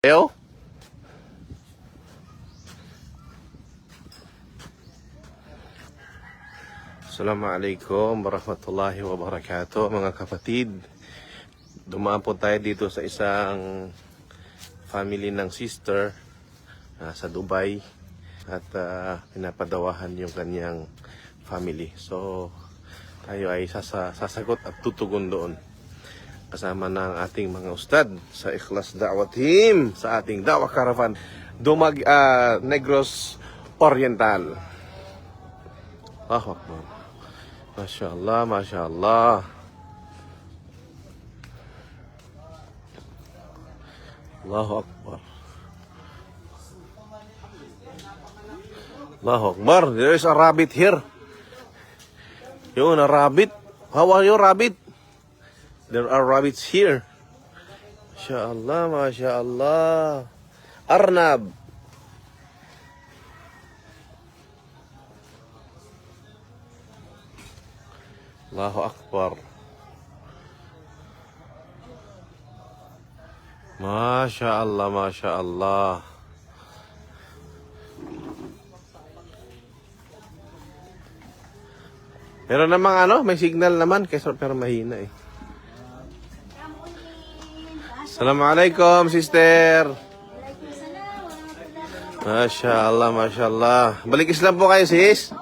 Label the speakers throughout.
Speaker 1: Ayo. Assalamualaikum warahmatullahi wabarakatuh mga kapatid. Dumaan po tayo dito sa isang family ng sister sa Dubai at pinapadawahan yung kanyang family. So tayo ay sasagot at tutugon doon. Kasama ng ating mga ustad sa Ikhlas Da'wah Team sa ating Da'wah Caravan Negros Oriental. Allahu Akbar. Masya Allah, Masya Allah. Allahu Akbar. Allahu Akbar. There is a rabbit here. Yun, a rabbit. How are you, rabbit? There are rabbits here. Masya Allah, Masya Allah. Arnab. Allahu Akbar. Masya Allah, Masya Allah. Pero namang may signal naman, pero mahina eh. Assalamualaikum, sister. Masya Allah, Masya Allah. Balik Islam po kayo, sis?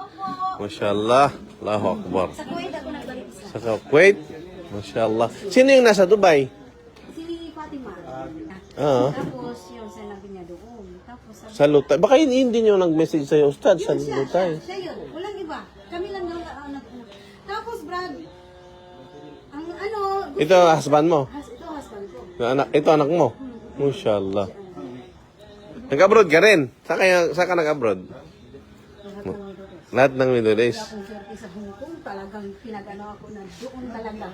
Speaker 1: Masya Allah. Allahu Akbar.
Speaker 2: Sa Kuwait ako nagbalik isa.
Speaker 1: Sa Kuwait? Masya Allah. Sino yung nasa Dubai?
Speaker 2: Si Fatima.
Speaker 1: Tapos
Speaker 2: yung sinabi niya doon. Tapos sabi,
Speaker 1: Sa Lutay. Baka hindi nyo nag-message sa'yo, Ustad, sa
Speaker 2: yun siya,
Speaker 1: Lutay.
Speaker 2: siya yun. Walang iba. Kami lang nag Tapos Brad, ang
Speaker 1: Ito, husband mo?
Speaker 2: ito husband ko.
Speaker 1: Ito, anak mo? Masya Allah. Nag-abroad ka rin? Saan ka nag-abroad? Lahat ng Middle East.
Speaker 2: Kung swerte sa Hong Kong, talagang pinag-ano ako na doon talaga.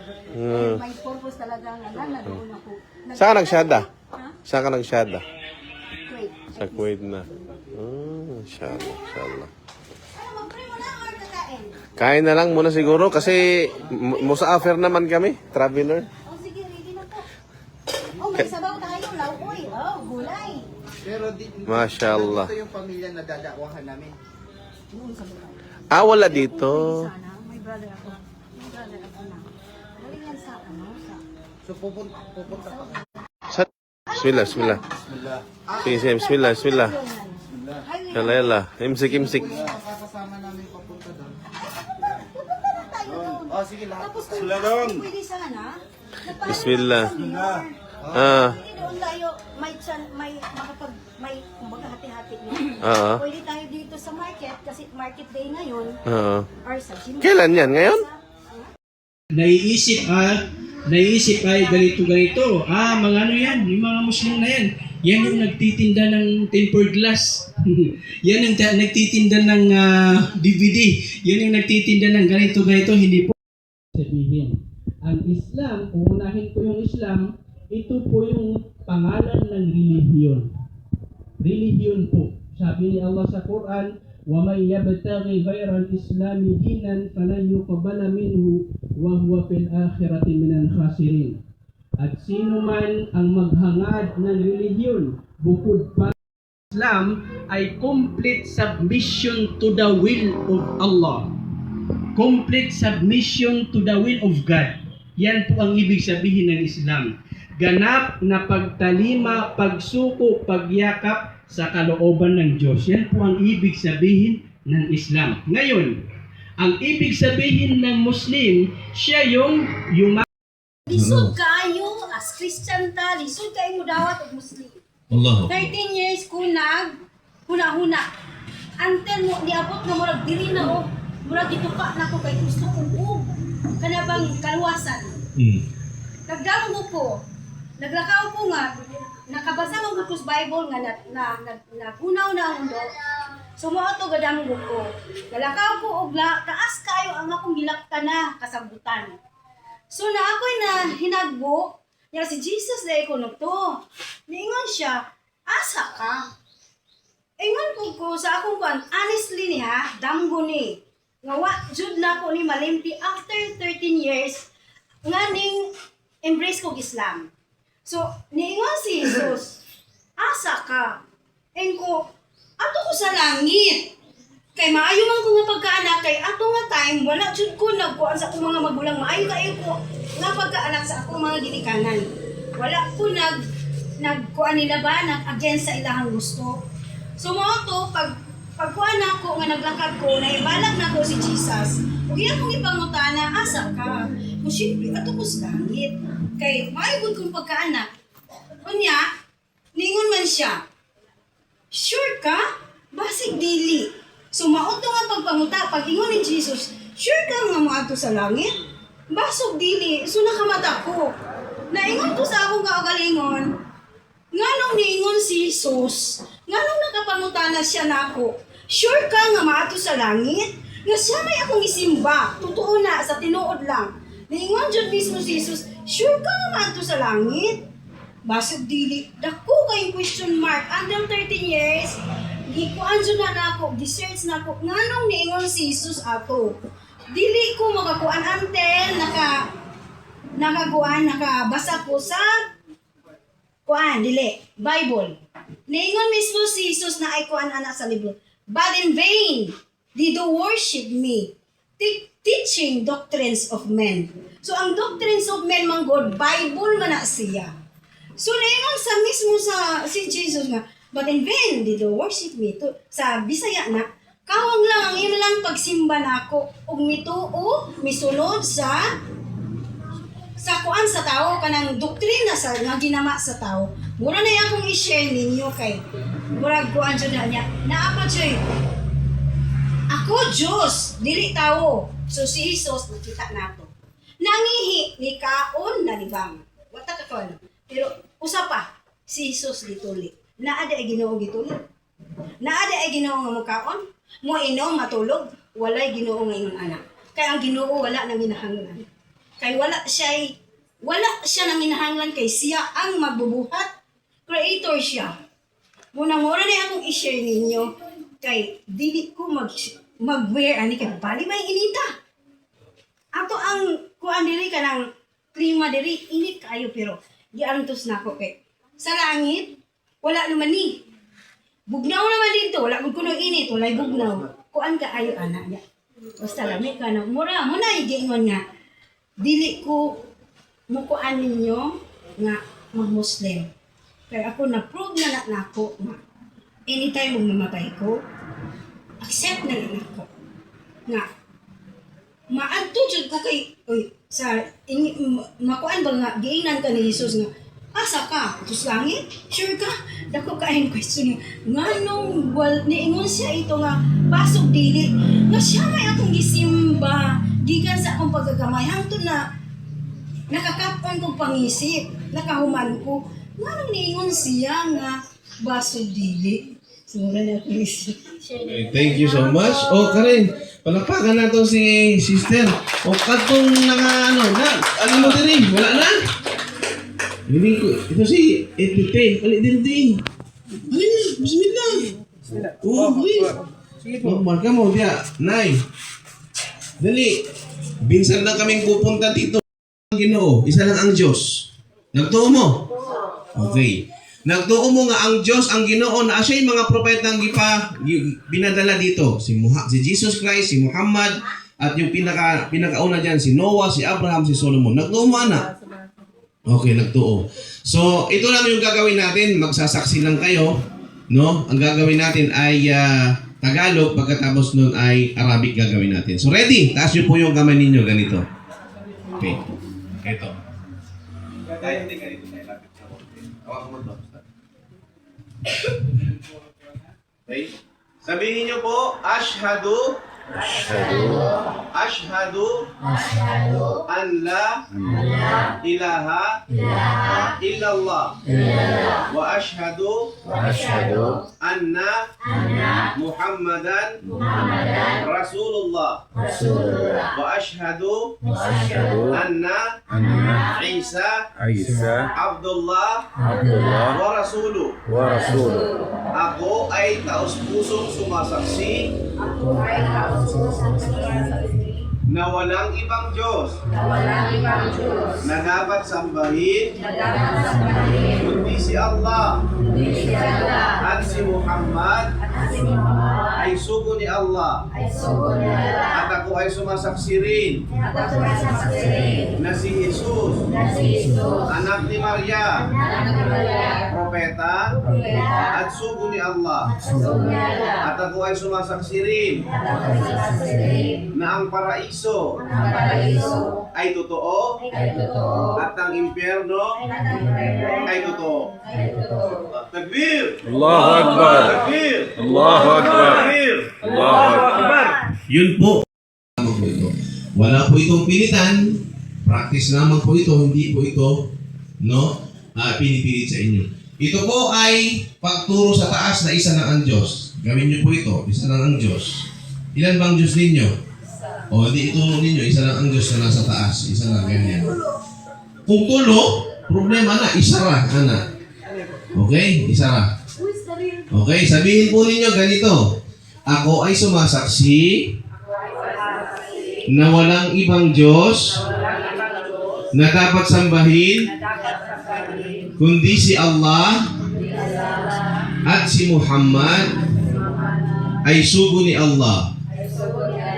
Speaker 2: May purpose talaga na doon ako.
Speaker 1: Saan ka nagsyada?
Speaker 2: Ha?
Speaker 1: Saan ka nagsyada?
Speaker 2: Kuwait.
Speaker 1: Sa Kuwait na. Masya Allah, Masya Allah.
Speaker 2: Ano, mag-pray mo na or kakain?
Speaker 1: Kain na lang muna siguro kasi musaafir naman kami, traveler.
Speaker 2: Oh, sige, ready na po. Oh, may sabaw tayo, laukoy. Oh, gulay.
Speaker 3: Pero
Speaker 1: Masya Allah.
Speaker 3: ito yung pamilya na dadakwahan namin.
Speaker 2: Doon sa Bukay.
Speaker 1: Wala dito.
Speaker 2: Sana, may brother ako. May brother ako na. Galing yan sa sa...
Speaker 3: So pupunta pa
Speaker 1: Sa Bismillah, Bismillah. Sige, sige, Bismillah, Bismillah. Shalayla. Imsik, imsik.
Speaker 3: kasama namin papunta doon.
Speaker 2: Pupunta na tayo doon.
Speaker 3: Oh, sige lahat.
Speaker 2: Tapos kung pwede sana,
Speaker 1: Bismillah.
Speaker 2: Hindi doon tayo, may kumbaga hati-hati niya. Pwede tayo dito sa market, kasi market day ngayon, or sa gym.
Speaker 1: Kailan yan? Ngayon?
Speaker 4: Naiisip ay ganito. Mga ano yan, yung mga Muslim na yan. Yan yung nagtitinda ng tempered glass. Yan yung nagtitinda ng DVD. Yan yung nagtitinda ng ganito, hindi po sabihin. Ang Islam, uunahin ko yung Islam, ito po yung pangalan ng relihiyon. Relihiyon po. Sabi ni Allah sa Quran, وَمَنْ يَبْتَغِ غَيْرَ الْإِسْلَامِ دِينًا فَلَنْ يُقْبَلَ مِنْهُ وَهُوَ فِي الْآخِرَةِ مِنَ الْخَاسِرِينَ. At sino man ang maghangad ng relihiyon bukod pa Islam ay complete submission to the will of Allah. Complete submission to the will of God. Yan po ang ibig sabihin ng Islam. Ganap na pagtalima, pagsuko, pagyakap sa kalooban ng Diyos. Yan po ang ibig sabihin ng Islam. Ngayon, ang ibig sabihin ng Muslim, siya yung
Speaker 2: Lisod kayo, as Christian ta, lisod kayo mo dawat og Muslim.
Speaker 1: Allah.
Speaker 2: 13 years ko huna-huna. Until mo, niabot na murag diri na murag gituka na ko kay gusto kong kanabang kaluwasan. Nagdamo ko, naglakaw ko nga, nakabasa mo ko sa Bible nga nagunaw na ang mundo. Sumuot to gadang ko. Nalakaw ko og taas kayo ang akong gilakta na kasabutan. So na ako'y na hinagbo, niya si Jesus na ikonog to. Niingon siya, asa ka? Ingon ko sa akong kuan, honestly niya, damgo ni. Nga wa jud na ko ni malimpi after 13 years nga ning embrace ko Islam. So, niingon si Jesus, asa ka? Engko, ato ko sa langit. Kay maayo man ko nga pagkaanak, kay ato nga time, wala jud ko nagkuan sa akong mga magulang, maayo kayo ko nga pagkaanak sa akong mga ginikanan. Wala ko nagkuan nila ba, nag-against sa ilahang gusto. So mo to, pagkuan ako nga naglakad ko, naibalag na ko si Jesus. Ug iya kong ipangutana, asa ka? Kung siyempre, ato ko sa langit. Kay maayo gud kong pagkaanak. Unya, ningon man siya, sure ka? Basig dili. So maot nga pagpanguta, pag ingon ni Jesus, sure ka nga moadto sa langit? Basog dili, so nakamata ko. Naingon ko sa akong kaugalingon, nganong niingon si Jesus, nganong nakapangutana siya nako, sure ka nga maato sa langit? Nga siya may akong isimba, totoo na, sa tinuod lang. Niingon dyan mismo si Jesus, sure ka nga maato sa langit? Basog dili, dako kayong question mark, until 13 years, gikuan dyan na ako, research na ako, nganong niingon si Jesus ato. Dili ko makakuan until nakabasa ko sa kuan, dili, Bible. Niingon mismo si Jesus na ay kuan anak sa libro. But in vain did you worship me, teaching doctrines of men. So ang doctrines of men man God, Bible man na siya. So niingon sa mismo sa si Jesus nga, but in vain did you worship me. To, sa Bisaya na, kawang lang ang ilang pagsimba nako ug mituo misunod sa kuan sa tao kanang doktrina sa nga ginama sa tao. Mura na akong i-share ninyo kay murag kuan jud na niya. Naapa joy. Ako Diyos, dili tao. So si Jesus nakita nato. Nangihi ni kaon na libang. Wata ka kuan. Pero usa pa si Jesus gituli. Naa di ay Ginoo gituli. Naa di ay Ginoo nga mukaon. Mo inom matulog, walay Ginoo nga ingon anak. Kay ang Ginoo wala nang ginahanglan. Kay wala siya nang ginahanglan kay siya ang magbubuhat. Creator siya. Muna na akong i-share ninyo kay dili ko mag-wear ani kay bali may inita. Ato ang kuan diri kanang klima diri init kayo pero giantos nako kay sa langit wala naman ni. Bugnaw naman dito, wala gud kuno init, wala bugnaw. Kuan ka ayo anak niya. Basta lami ka na. Muna i-giingon nga. Dili ko mukuan ninyo nga mag-Muslim. Kaya ako na-prove na nako nga anytime mamatay ko, accept na lang ako. Nga, maadto jud ko kay, makuan ba nga, giinan ka ni Jesus nga, asa ka? Tus langit? Sure ka? Dako kaayong question nga nung niingon siya ito nga basog dili nga siya may akong gisimba gikan sa akong pagkagamay hangtod na nakakapon kong pangisip nakahuman ko nga nung niingon siya nga basog dili sumula na akong isip.
Speaker 1: Okay, thank you so much. Oh, Karen, palakpakan na to si sister. O, katong ano mo din wala na? Hindi ko, ito si Etite, palit din. Alin, bismillah. Oo, please. Marka mo, diya, Nay. Dali, binsan lang kaming pupunta dito. Ginoo, isa lang ang Diyos. Nagtuo mo? Okay. Nagtuo mo nga ang Diyos, ang Ginoo, na siya yung mga propetang binadala dito. Si Jesus Christ, si Muhammad, at yung pinakauna dyan, si Noah, si Abraham, si Solomon. Nagtuo mo, anak? Okay, nagtuo. So, ito lang yung gagawin natin. Magsasaksi lang kayo. No? Ang gagawin natin ay Tagalog. Pagkatapos nun ay Arabic gagawin natin. So, ready? Taas nyo po yung kamay ninyo. Ganito. Okay. Ito. Tayo hindi ganito. Hawakan mo ito. Okay. Sabihin nyo po, Ashhadu an la ilaha illallah wa ashhadu anna Muhammadan Rasulullah wa ashhadu anna Isa Abdullah wa Rasuluh. Ako ay taos-pusong sumasaksi na walang ibang Diyos na dapat sambahin kundi si Allah at si Muhammad ay sugo ni Allah at ako ay sumasaksi rin na si Jesus anak ni Maria propeta at sugo ni Allah at ako ay sumasaksi rin na ang paraiso ay totoo at ang impyerno ay totoo. Takbir!
Speaker 5: Allahu Akbar.
Speaker 1: Takbir!
Speaker 5: Allahu Akbar.
Speaker 1: Takbir!
Speaker 5: Allahu Akbar.
Speaker 4: Yun po. Wala po itong pilitan. Practice naman po ito. Hindi po ito pinipilit sa inyo. Ito po ay pagturo sa taas na isa lang ang Diyos. Gawin niyo po ito. Isa lang ang Diyos. Ilan bang Diyos ninyo? O hindi ituro ninyo. Isa lang ang Diyos na nasa taas. Isa lang ganyan. Kung tulo, problema na. Isa ra, anak. Okay? Isa ra. Okay? Sabihin po ninyo ganito. Ako ay sumasaksi na walang ibang Diyos na dapat sambahin kundi si Allah at si Muhammad ay sugo ni Allah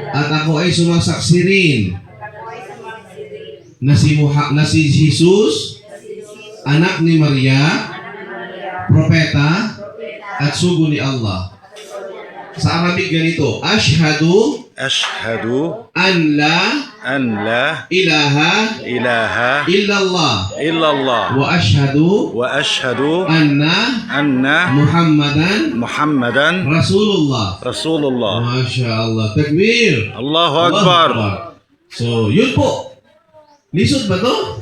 Speaker 4: at ako ay sumasaksi rin na si Jesus anak ni Maria propeta at sugo ni Allah. Sa Arabic ganito, Ashhadu
Speaker 5: Ashhadu
Speaker 4: an la
Speaker 5: an la
Speaker 4: ilaha
Speaker 5: ilaha
Speaker 4: illallah
Speaker 5: illallah
Speaker 4: wa ashhadu
Speaker 5: wa ashhadu
Speaker 4: anna
Speaker 5: anna
Speaker 4: Muhammadan
Speaker 5: Muhammadan
Speaker 4: Rasulullah.
Speaker 5: Rasulullah.
Speaker 4: Masya Allah. Takbir.
Speaker 5: Allahu
Speaker 4: Allahu
Speaker 5: Akbar.
Speaker 4: So, yun po. Lisod ba to?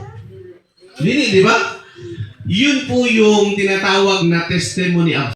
Speaker 4: Dili, di ba? Yun po yung tinatawag na testimony of